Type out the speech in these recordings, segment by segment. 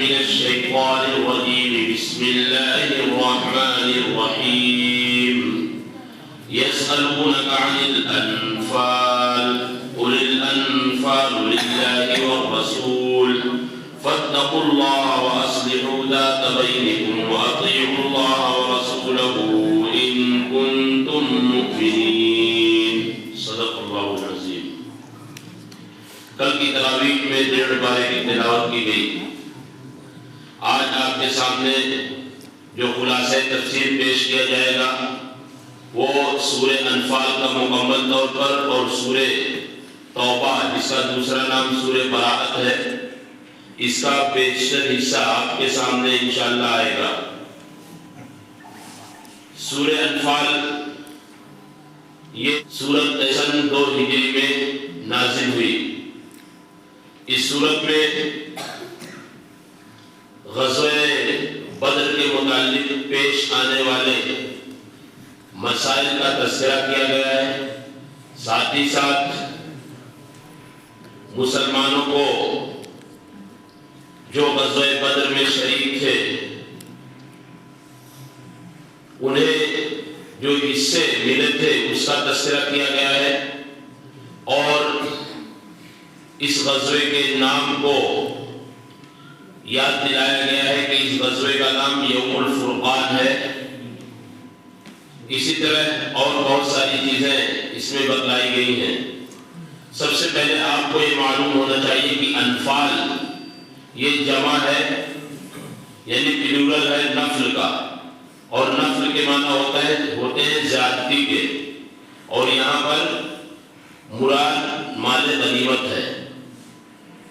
من الشيطان الرجيم بسم الله الرحمن الرحيم يسألونك عن الأنفال قل الأنفال لله والرسول فاتقوا الله وأصلحوا ذات بينكم وأطيعوا الله ورسوله إن كنتم مؤمنين صدق الله العظيم. کل کی تراویح میں 1.5 پارے کی تلاوت کی گئی. آج آپ کے سامنے جو خلاصہ تفسیر پیش کیا جائے گا وہ سورہ انفال کا مکمل طور پر اور سورہ توبہ جس کا دوسرا نام سورہ براءت ہے اس کا بیشتر حصہ آپ کے سامنے انشاءاللہ آئے گا. سورہ انفال یہ سورت سن 2 ہجری میں نازل ہوئی. اس سورت میں غزوہ بدر کے متعلق پیش آنے والے مسائل کا تذکرہ کیا گیا ہے. ساتھ ہی ساتھ مسلمانوں کو جو غزوہ بدر میں شریک تھے انہیں جو حصے ملے تھے اس کا تذکرہ کیا گیا ہے اور اس غزوے کے نام کو یاد دلایا گیا ہے کہ اس غزوے کا نام یوم الفرقان ہے. اسی طرح اور بہت ساری چیزیں اس میں بتلائی گئی ہیں. سب سے پہلے آپ کو یہ معلوم ہونا چاہیے کہ انفال یہ جمع ہے یعنی پلورل ہے نفل کا اور نفل کے معنی ہوتے ہیں زیادتی کے اور یہاں پر مراد مال غنیمت ہے.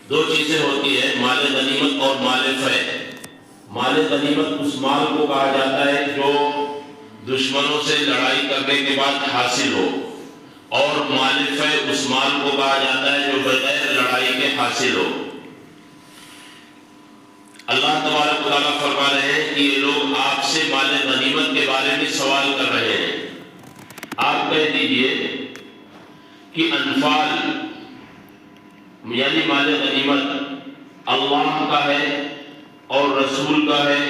2 چیزیں ہوتی ہیں مال غنیمت اور مال فے. مال غنیمت اس مال کو کہا جاتا ہے جو دشمنوں سے لڑائی کرنے کے بعد حاصل ہو اور مال فے اس مال کو کہا جاتا ہے جو بغیر لڑائی کے حاصل ہو. اللہ تبارک و تعالیٰ فرما رہے ہیں کہ یہ لوگ آپ سے مال غنیمت کے بارے میں سوال کر رہے ہیں. آپ کہہ دیجئے کہ انفال یعنی مال غنیمت اللہ کا ہے اور رسول کا ہے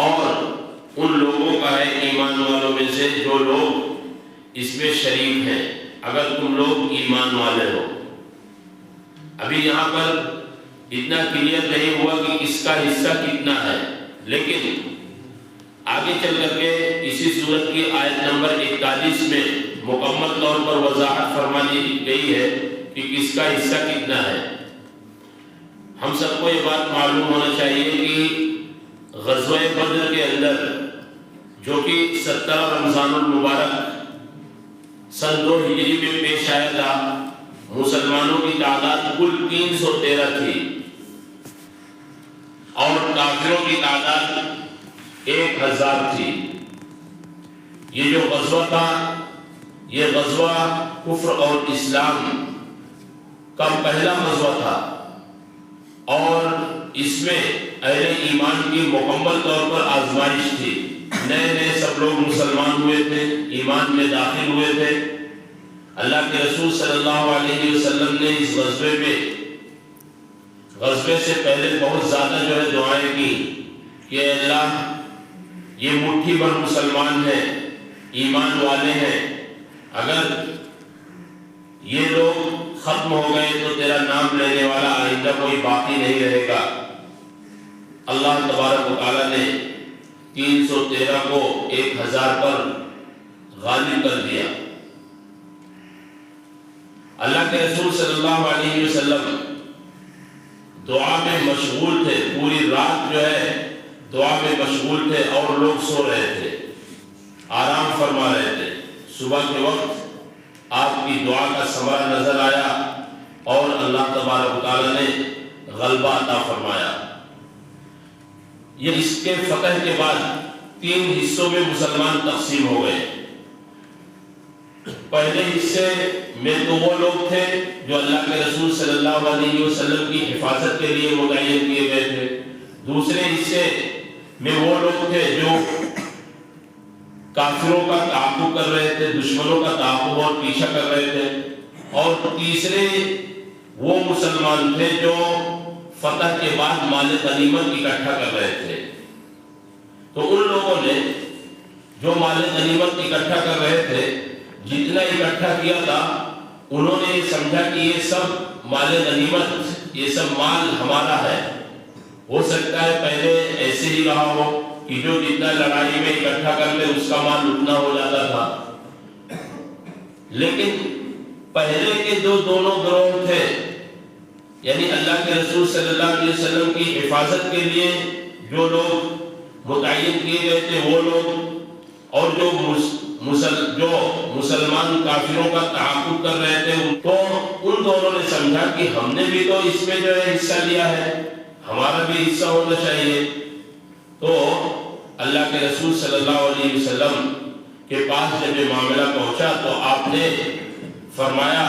اور ان لوگوں کا ہے ایمان والوں میں سے جو لوگ اس میں شریک ہیں. اگر تم لوگ ایمان والے ہو. ابھی یہاں پر اتنا کلیئر نہیں ہوا کہ اس کا حصہ کتنا ہے لیکن آگے چل کر کے اسی سورت کی آیت نمبر 41 میں مکمل طور پر وضاحت فرما دی گئی ہے کہ کس کا حصہ کتنا ہے. ہم سب کو یہ بات معلوم ہونا چاہیے کہ غزوہ بدر کے اندر جو کہ 17 رمضان المبارک سن 2 ہجری میں پیش آیا تھا مسلمانوں کی تعداد کل 313 تھی اور کافروں کی تعداد 1000 تھی. یہ جو غزوہ تھا یہ غزوہ کفر اور اسلام کا پہلا غزوہ تھا اور اس میں اہل ایمان کی مکمل طور پر آزمائش تھی. نئے سب لوگ مسلمان ہوئے تھے ایمان میں داخل ہوئے تھے. اللہ کے رسول صلی اللہ علیہ وسلم نے اس غزوے سے پہلے بہت زیادہ جو ہے دعائیں کی کہ اللہ یہ مٹھی بھر مسلمان ہیں ایمان والے ہیں اگر یہ لوگ ختم ہو گئے تو تیرا نام لینے والا آئندہ کوئی باقی نہیں رہے گا. اللہ تبارک و تعالیٰ نے 313 کو 1000 پر غالب کر دیا. اللہ کے رسول صلی اللہ علیہ وسلم دعا میں مشغول تھے. پوری رات جو ہے دعا میں مشغول تھے اور لوگ سو رہے تھے آرام فرما رہے تھے. صبح کے وقت آپ کی دعا کا ثمرہ نظر آیا اور اللہ تبارک و تعالیٰ نے غلبہ عطا فرمایا. یہ اس کے فتح کے بعد 3 حصوں میں مسلمان تقسیم ہو گئے. پہلے حصے میں تو وہ لوگ تھے جو اللہ کے رسول صلی اللہ علیہ وسلم کی حفاظت کے لیے متعین کیے گئے تھے. دوسرے حصے میں وہ لوگ تھے جو کافروں کا تعاقب کر رہے تھے دشمنوں کا تعاقب اور پیچھا کر رہے تھے. اور تیسرے وہ مسلمان تھے جو فتح کے بعد مال غنیمت اکٹھا کر رہے تھے، تو ان لوگوں نے جو مال غنیمت اکٹھا کر رہے تھے، جتنا اکٹھا کیا تھا انہوں نے یہ سمجھا کہ یہ سب مال غنیمت، یہ سب مال ہمارا ہے۔ ہو سکتا ہے پہلے ایسے ہی رہا ہو کہ جو جتنا لڑائی میں اکٹھا کر لے اس کا مال اتنا ہو جاتا تھا، لیکن پہلے کے جو دونوں گروہ تھے، یعنی اللہ کے رسول صلی اللہ علیہ وسلم کی حفاظت کے لیے جو لوگ متعین کیے گئے تھے وہ لوگ، اور جو مسلمان کافروں کا تعاقب کر رہے تھے، تو ان دونوں نے سمجھا کہ ہم نے بھی تو اس میں جو ہے حصہ لیا ہے، ہمارا بھی حصہ ہونا چاہیے۔ تو اللہ کے رسول صلی اللہ علیہ وسلم کے پاس جب یہ معاملہ پہنچا تو آپ نے فرمایا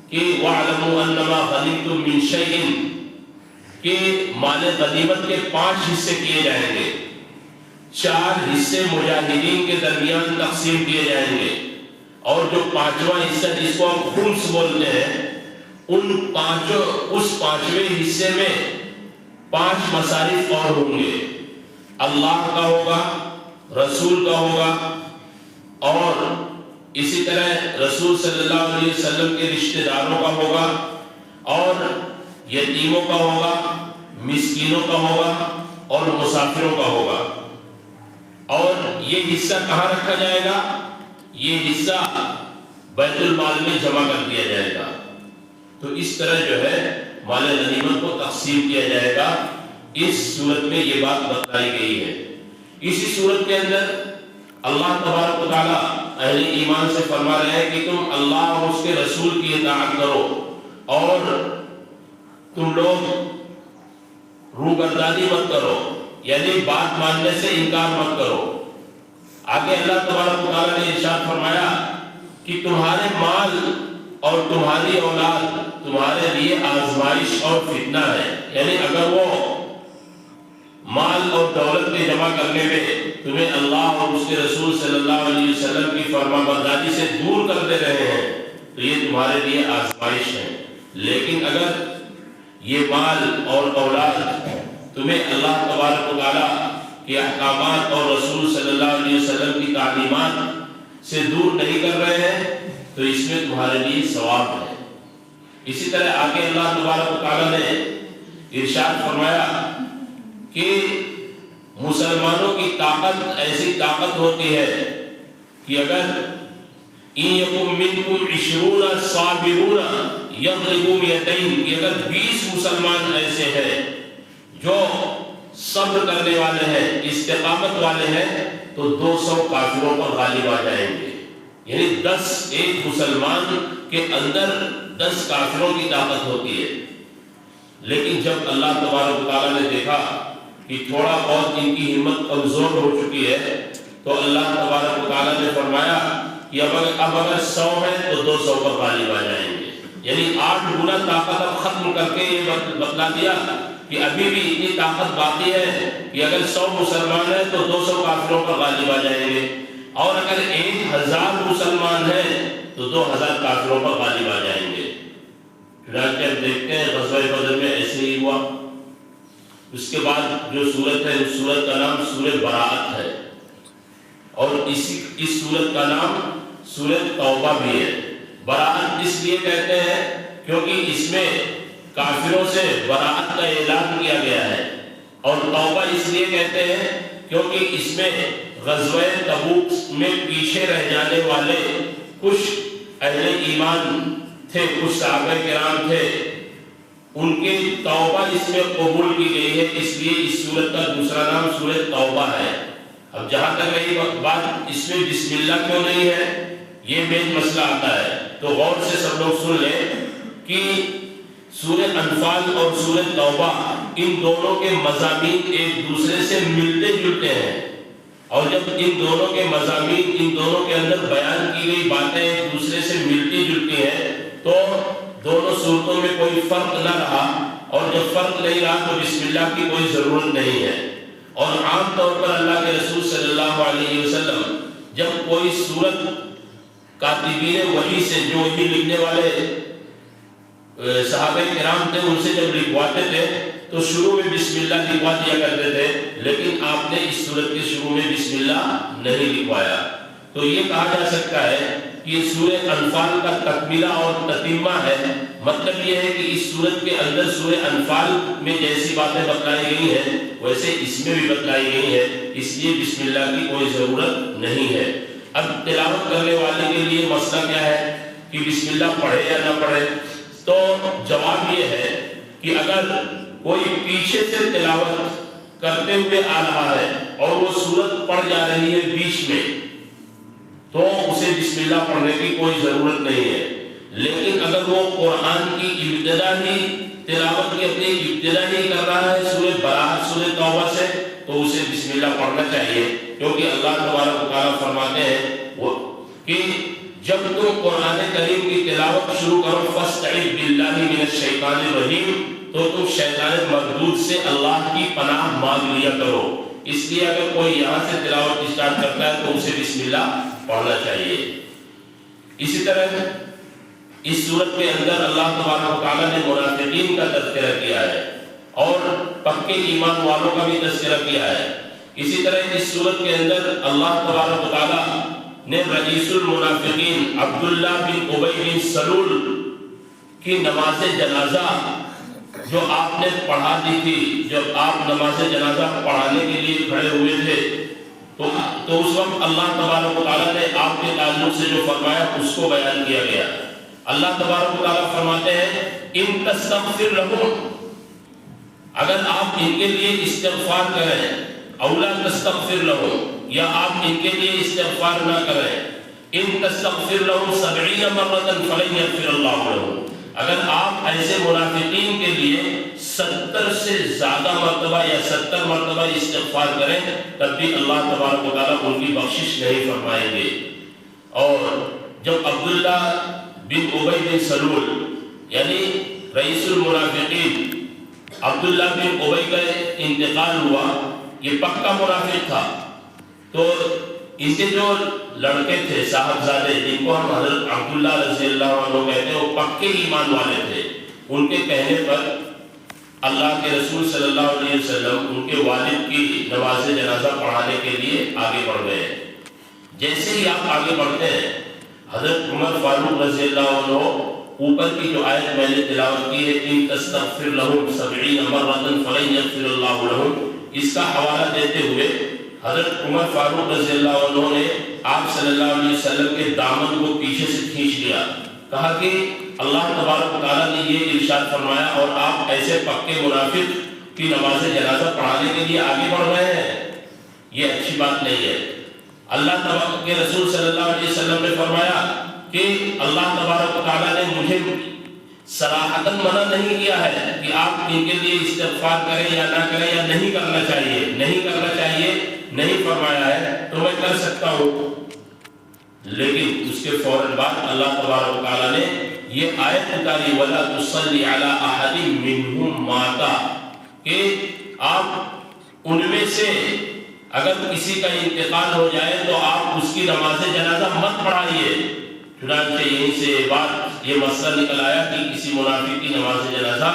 کہ وَاعْلَمُوا أَنَّمَا غَنِمْتُم مِّن شَيْءٍ، کہ مال غنیمت کے 5 حصے کیے جائیں گے، 4 حصے مجاہدین کے درمیان تقسیم کیے جائیں گے، اور جو 5واں حصہ جس کو ہم خمس بولتے ہیں، اس 5ویں حصے میں 5 مصارف اور ہوں گے، اللہ کا ہوگا، رسول کا ہوگا، اور اسی طرح رسول صلی اللہ علیہ وسلم کے رشتہ داروں کا ہوگا، اور یتیموں کا ہوگا، مسکینوں کا ہوگا، اور مسافروں کا ہوگا۔ اور یہ حصہ کہاں رکھا جائے گا؟ یہ حصہ بیت المال میں جمع کر دیا جائے گا۔ تو اس طرح جو ہے مال غنیمت کو تقسیم کیا جائے گا۔ اس صورت میں یہ بات بتائی گئی ہے۔ اسی صورت کے اندر اللہ تبارک و تعالیٰ اہل ایمان سے فرما رہے ہیں کہ تم اللہ اور اس کے رسول کی اطاعت کرو، اور تم لوگ روگردانی مت کرو، یعنی بات ماننے سے انکار مت کرو۔ آگے اللہ تبارک و تعالیٰ نے ارشاد فرمایا کہ تمہارے مال اور تمہاری اولاد تمہارے لیے آزمائش اور فتنہ ہے، یعنی اگر وہ مال اور دولت کے جمع کرنے میں تمہیں اللہ اور اس کے رسول صلی اللہ علیہ وسلم کی فرما برداری سے دور کر دے رہے ہیں تو یہ تمہارے لیے آزمائش ہے، لیکن اگر یہ مال اور اولاد تمہیں اللہ تبارک و تعالیٰ کے احکامات اور رسول صلی اللہ علیہ وسلم کی تعلیمات سے دور نہیں کر رہے ہیں تو اس میں تمہارے لیے ثواب ہے۔ اسی طرح آگے اللہ تبارک و تعالیٰ نے ارشاد فرمایا کہ مسلمانوں کی طاقت ایسی طاقت ہوتی ہے کہ اگر إِن يَكُن مِّنكُمْ 20 صَابِرُونَ يَضْرِبُوا بِيَدَيْهِمْ، کہ اگر 20 مسلمان ایسے ہیں جو صبر کرنے والے ہیں، استقامت والے ہیں، تو 200 کافروں پر غالب آ جائیں گے، یعنی 10 ایک مسلمان کے اندر 10 کافروں کی طاقت ہوتی ہے۔ لیکن جب اللہ تبارک و تعالیٰ نے دیکھا کہ تھوڑا بہت ان کی ہمت کمزور ہو چکی ہے تو اللہ تبارک و تعالیٰ نے فرمایا کہ اب اگر 100 ہے تو 200 پر غالب آ جائیں گے، یعنی 8 گنا طاقت اب ختم کر کے یہ بتلا دیا کہ ابھی بھی اتنی طاقت باقی ہے کہ اگر 100 مسلمان ہیں تو 200 کافروں پر غالب آ جائیں گے، اور اگر 1000 مسلمان ہیں تو 2000 کافروں پر غالب آ جائیں گے۔ چنانچہ ہم دیکھتے ہیں غزوہ بدر میں ایسے ہی ہوا۔ اس کے بعد جو سورت ہے اس سورت کا نام سورۃ براءت ہے، اور اس سورت کا نام سورۃ توبہ بھی ہے۔ براءت اس لیے کہتے ہیں کیونکہ اس میں کافروں سے براءت کا اعلان کیا گیا ہے، اور توبہ اس لیے کہتے ہیں کیونکہ اس میں غزوہ تبوک میں پیچھے رہ جانے والے کچھ اہل ایمان تھے، کچھ صحابہ کرام تھے، ان کی توبہ اس میں قبول کی گئی ہے، اس لیے اس سورت کا دوسرا نام سورۃ توبہ ہے۔ اب جہاں تک رہی بات اس میں بسم اللہ کیوں نہیں ہے، یہ مین مسئلہ آتا ہے، تو غور سے سب لوگ سن لیں کہ سورۃ انفال اور سورۃ توبہ ان دونوں کے مضامین ایک دوسرے سے ملتے جلتے ہیں، اور جب ان دونوں کے مضامین، ان دونوں کے اندر بیان کی گئی باتیں ایک دوسرے سے ملتی جلتی ہیں تو دونوں صورتوں میں کوئی فرق نہ رہا، اور جب فرق نہیں رہا تو بسم اللہ کی کوئی ضرورت نہیں ہے۔ اور عام طور پر اللہ کے رسول صلی اللہ علیہ وسلم جب کوئی سورت کاتبین وحی سے، جو وحی لکھنے والے صحابہ کرام تھے، ان سے جب لکھواتے تھے تو شروع میں بسم اللہ لکھوا دیا کرتے تھے، لیکن آپ نے اس سورت کے شروع میں بسم اللہ نہیں لکھوایا۔ تو یہ کہا جا سکتا ہے کہ یہ سورہ انفال کا تکملہ اور تتمہ ہے۔ مطلب یہ ہے کہ اس سورت کے اندر سورہ انفال میں جیسی باتیں بتلائی گئی ہیں ویسے اس میں بھی بتلائی گئی ہیں، اس لیے بسم اللہ کی کوئی ضرورت نہیں ہے۔ اب تلاوت کرنے والے کے لیے مسئلہ کیا ہے کہ بسم اللہ پڑھے یا نہ پڑھے؟ تو جواب یہ ہے کہ اگر کوئی پیچھے سے تلاوت کرتے ہوئے آ رہا ہے اور وہ سورت پڑھ جا رہی ہے بیچ میں، تو اسے بسم اللہ پڑھنے کی کوئی ضرورت نہیں ہے۔ لیکن اگر وہ قرآن کی ابتدا ہی تلاوت کی اپنی ابتدا ہی کر رہا ہے سورہ براءت سورہ توبہ سے، تو اسے بسم اللہ پڑھنا چاہیے، کیونکہ اللہ تبارک و تعالیٰ فرماتے ہیں کہ جب تم قرآن کریم کی تلاوت شروع کرو فاستعذ باللہ من الشیطان الرجیم، تو تم شیطان مردود سے اللہ کی پناہ مانگ لیا کرو۔ اس لیے اگر کوئی یہاں سے تلاوت اسٹارٹ کرتا ہے تو اسے بسم اللہ پڑھنا چاہیے۔ اسی طرح اس سورت کے اندر اللہ تبارک و تعالیٰ نے منافقین کا تذکرہ کیا ہے اور پکے ایمان والوں کا بھی تذکرہ کیا ہے۔ اسی طرح اس سورت کے اندر اللہ تبارک و تعالیٰ نے رئیس المنافقین عبداللہ بن ابی بن سلول کی نماز جنازہ جو آپ نے پڑھا دی تھی، جب آپ نماز جنازہ پڑھانے کے لیے کھڑے ہوئے تھے تو اس وقت اللہ تبارک و تعالیٰ نے آپ کے تعلق سے جو فرمایا اس کو بیان کیا گیا۔ اللہ تبارک و تعالیٰ فرماتے ہیں ان تستغفر لہم، اگر آپ ان کے لیے استغفار کریں، اولا تستغفر لہم، یا آپ ان کے لیے استغفار نہ کریں، ان تستغفر لہم 70 مرۃ فلن یغفر اللہ لہم، اگر آپ ایسے منافقین کے لیے 70 سے زیادہ مرتبہ یا 70 مرتبہ استغفار کریں تب بھی اللہ تبارک و تعالیٰ ان کی بخشش نہیں فرمائیں گے۔ اور جب عبداللہ بن ابی بن سلول یعنی رئیس المنافقین عبداللہ بن ابی کا انتقال ہوا، یہ پکا منافق تھا، تو ان کے جو لڑکے تھے صاحبزادے جن کو ہم حضرت عبداللہ رضی اللہ عنہ کہتے ہیں، وہ پکے ایمان والے تھے۔ ان کے کہنے پر اللہ کے رسول صلی اللہ علیہ وسلم ان کے والد کی نماز جنازہ پڑھانے کے لیے آگے بڑھ گئے۔ جیسے ہی آپ آگے بڑھتے ہیں، حضرت عمر فاروق رضی اللہ عنہ اوپر کی جو آیت میں نے تلاوت کی ہے ان تستغفر لہم 70 مرۃ فلن یغفر اللہ لہم، اس کا حوالہ دیتے ہوئے حضرت عمر فاروق رضی اللہ عنہ نے آپ صلی اللہ علیہ وسلم کے دامن کو پیچھے سے کھینچ لیا، کہا کہ اللہ تبارک و تعالیٰ نے یہ ارشاد فرمایا اور آپ ایسے پکے منافق کی نماز جنازہ پڑھانے کے لیے آگے بڑھ رہے ہیں، یہ اچھی بات نہیں ہے۔ اللہ تبارک کے رسول صلی اللہ علیہ وسلم نے فرمایا کہ اللہ تبارک و تعالیٰ نے مجھے صراحتاً منع نہیں کیا ہے کہ آپ ان کے لیے استغفار کریں یا نہ کریں یا نہیں کرنا چاہیے، نہیں کرنا چاہیے نہیں فرمایا ہے، تو میں کر سکتا ہوں۔ لیکن اس کے فوراً بعد اللہ تبارک و تعالیٰ نے یہ آیت اتاری وَلَا تُصَلِّ عَلَىٰ أَحَدٍ مِّنْهُمْ مَاتَ، کہ آپ ان میں سے اگر کسی کا انتقال ہو جائے تو آپ اس کی نماز جنازہ مت پڑھائیے۔ چنانچہ یہیں سے یہ مسئلہ نکل آیا کہ کسی منافق کی نماز جنازہ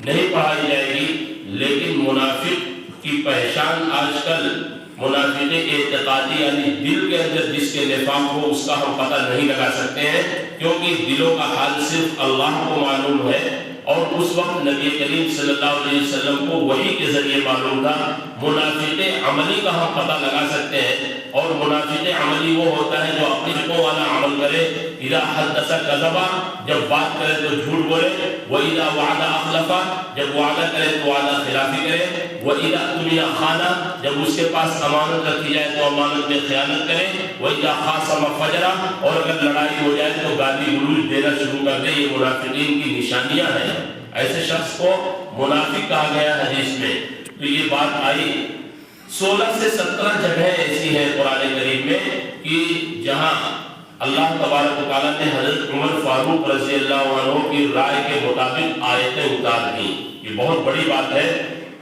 نہیں پڑھائی جائے گی۔ لیکن منافق کی پہچان آج کل منافق اعتقادی یعنی دل کے اندر جس کے نفاق ہو اس کا ہم پتہ نہیں لگا سکتے ہیں، کیونکہ دلوں کا حال صرف اللہ کو معلوم ہے، اور اس وقت نبی کریم صلی اللہ علیہ وسلم کو وحی کے ذریعے معلوم تھا۔ منافق عملی کا ہم پتہ لگا سکتے ہیں، اور منافق عملی وہ ہوتا ہے جو اپنی حقوق والا عمل کرے، اذا حدث کذب، جب بات کرے تو جھوٹ بولے، واذا وعد اخلف، جب وعدہ کرے تو وعدہ خلافی کرے، واذا اؤتمن خان، جب اس کے پاس امانت رکھی جائے تو امانت میں خیانت کرے، واذا خاصم فجر، اور اگر لڑائی ہو جائے تو گالی گلوچ دینا شروع کر دے۔ یہ منافقین کی نشانیاں ہیں، ایسے شخص کو منافق کہا گیا حدیث میں۔ تو یہ بات آئی 16 سے 17 جگہیں ایسی ہیں قرآن کریم میں کہ جہاں اللہ تبارک و تعالیٰ نے حضرت عمر فاروق رضی اللہ عنہ کی رائے کے مطابق آیتیں اتار دیں۔ یہ بہت بڑی بات ہے۔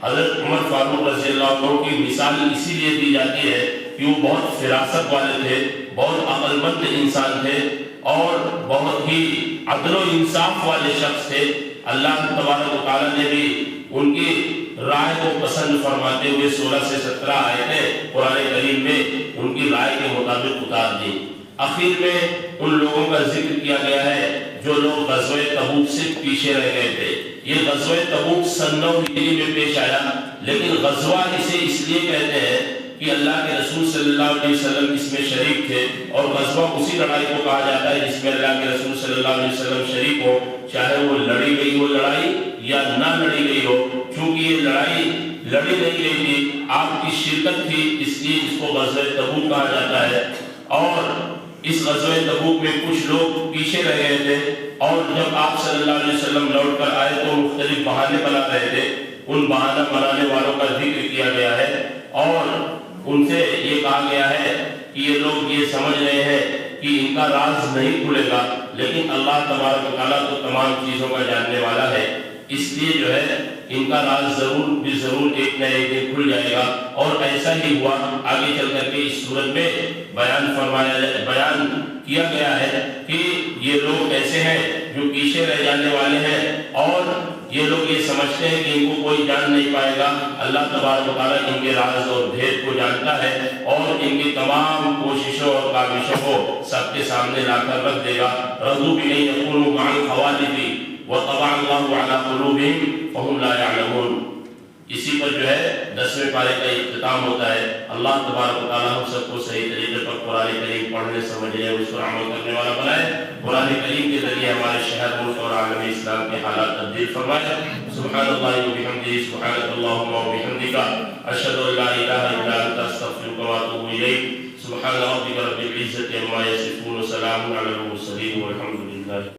حضرت عمر فاروق رضی اللہ عنہ کی مثال اسی لیے دی جاتی ہے کہ وہ بہت فراست والے تھے، بہت عقل مند انسان تھے۔ اور بہت ہی عدل و انصاف والے شخص تھے۔ اللہ تبارک و تعالیٰ نے بھی ان کی رائے کو پسند فرماتے ہوئے 16 سے 17 آیتیں قرآن کریم میں ان کی رائے کے مطابق اتار دی۔ آخر میں ان لوگوں کا ذکر کیا گیا ہے جو لوگ غزوہ تبوک سے پیچھے رہ گئے تھے۔ یہ غزوہ تبوک سن 9 ہجری میں پیش آیا، لیکن غزوہ اسے اس لیے کہتے ہیں کہ اللہ کے رسول صلی اللہ علیہ وسلم اس میں شریک تھے، اور غزوہ اسی لڑائی کو کہا جاتا ہے جس میں اللہ کے رسول صلی اللہ علیہ وسلم شریک ہو، چاہے وہ لڑی گئی ہو لڑائی یا نہ لڑی گئی ہو۔ چونکہ یہ لڑائی لڑی نہیں گئی تھی، آپ کی شرکت تھی، اس لیے اس کو غزوہ تبوک کہا جاتا ہے۔ اور اس غزوہ تبوک میں کچھ لوگ پیچھے رہ گئے تھے، اور جب آپ صلی اللہ علیہ وسلم لوٹ کر آئے تو مختلف بہانے بنا رہے تھے۔ ان بہانہ بنانے والوں کا ذکر کیا گیا ہے، اور ان سے یہ کہا گیا ہے کہ یہ لوگ یہ سمجھ رہے ہیں کہ ان کا راز نہیں کھلے گا، لیکن اللہ تبارک و تعالیٰ تو تمام چیزوں کا جاننے والا ہے، اس لیے جو ہے ان کا راز ضرور بھی ضرور ایک نہ ایک دن کھل جائے گا۔ اور ایسا ہی ہوا، آگے چل کر کے اس صورت میں بیان کیا گیا ہے کہ یہ لوگ ایسے ہیں جو پیچھے رہ جانے والے ہیں، اور یہ لوگ یہ سمجھتے ہیں کہ ان کو کوئی جان نہیں پائے گا۔ اللہ تبارک و تعالیٰ ان کے راز اور بھید کو جانتا ہے، اور ان کی تمام کوششوں اور کاوشوں کو سب کے سامنے لا کر رکھ دے گا۔ رضوا بأن يكونوا مع الخوالف وطبع الله على قلوبهم فهم لا يعلمون۔ اسی پر جو ہے 10ویں پارے کا اختتام ہوتا ہے۔ اللہ تبارک و تعالیٰ ہم سب کو صحیح طریقے پر قرآن کریم پڑھنے سمجھنے اور اس پر عمل کرنے والا بنائے۔ قرآن کریم کے ذریعے ہمارے شہر، ملک اور عالم اسلام کے حالات تبدیل فرمائے۔ سبحان اللہ وبحمدہ، سبحانک اللہم وبحمدک، اشہد ان لا الہ الا انت، استغفرک واتوب الیک۔ سبحان ربک رب العزة عما یصفون، وسلام علی المرسلین، والحمد للہ۔